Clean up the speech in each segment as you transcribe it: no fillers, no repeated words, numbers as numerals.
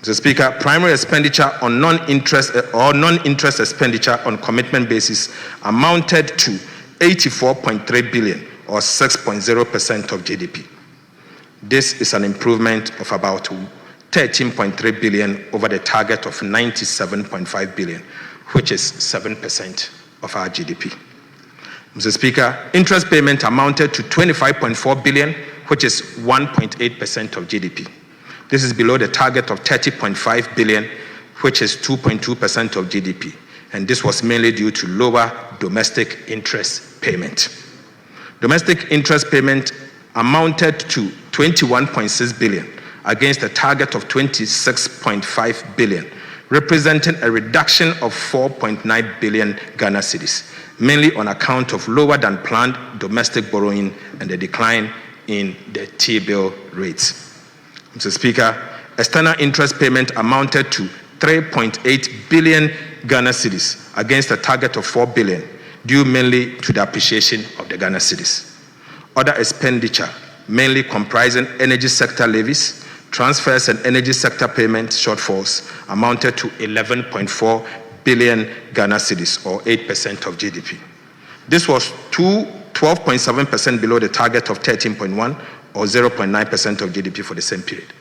Mr. Speaker, primary expenditure on non-interest expenditure on commitment basis amounted to 84.3 billion or 6.0% of GDP. This is an improvement of about 13.3 billion over the target of 97.5 billion, which is 7% of our GDP. Mr. Speaker, interest payment amounted to 25.4 billion, which is 1.8% of GDP. This is below the target of 30.5 billion, which is 2.2% of GDP. And this was mainly due to lower domestic interest payment. Domestic interest payment amounted to 21.6 billion against a target of 26.5 billion, representing a reduction of 4.9 billion Ghana cedis, mainly on account of lower than planned domestic borrowing and the decline in the T-bill rates. Mr. Speaker, external interest payment amounted to 3.8 billion Ghana cedis against a target of 4 billion, due mainly to the appreciation of the Ghana cedis. Other expenditure, mainly comprising energy sector levies, transfers and energy sector payment shortfalls, amounted to 11.4 billion Ghana cedis, or 8% of GDP. This was 12.7% below the target of 13.1 or 0.9% of GDP for the same period.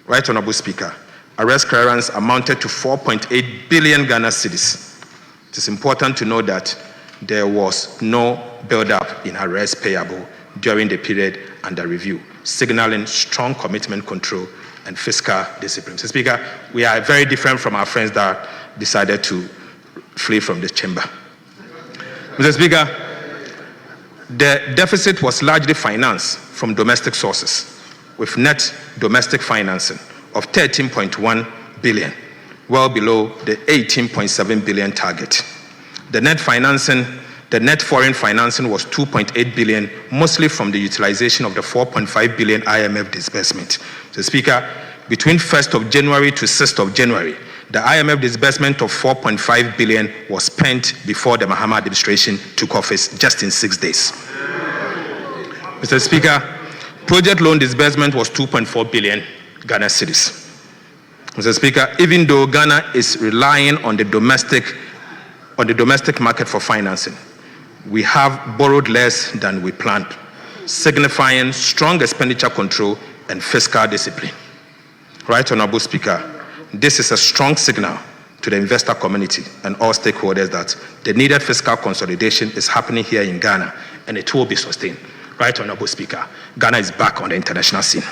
Right Honorable Speaker, arrest clearance amounted to 4.8 billion Ghana cedis. It is important to know that there was no build-up in arrest payable during the period under review, signaling strong commitment control and fiscal discipline. Mr. Speaker, we are very different from our friends that decided to flee from the chamber. Mr. Speaker, the deficit was largely financed from domestic sources, with net domestic financing of 13.1 billion, well below the 18.7 billion target. The net foreign financing was 2.8 billion, mostly from the utilization of the 4.5 billion IMF disbursement. Mr. Speaker, between 1st of January to 6th of January, the IMF disbursement of 4.5 billion was spent before the Mahama administration took office, just in 6 days. Mr. Speaker, project loan disbursement was 2.4 billion Ghana cedis. Mr. Speaker, even though Ghana is relying on the domestic market for financing, we have borrowed less than we planned, signifying strong expenditure control and fiscal discipline. Right Honorable Speaker, this is a strong signal to the investor community and all stakeholders that the needed fiscal consolidation is happening here in Ghana, and it will be sustained. Right Honorable Speaker, Ghana is back on the international scene.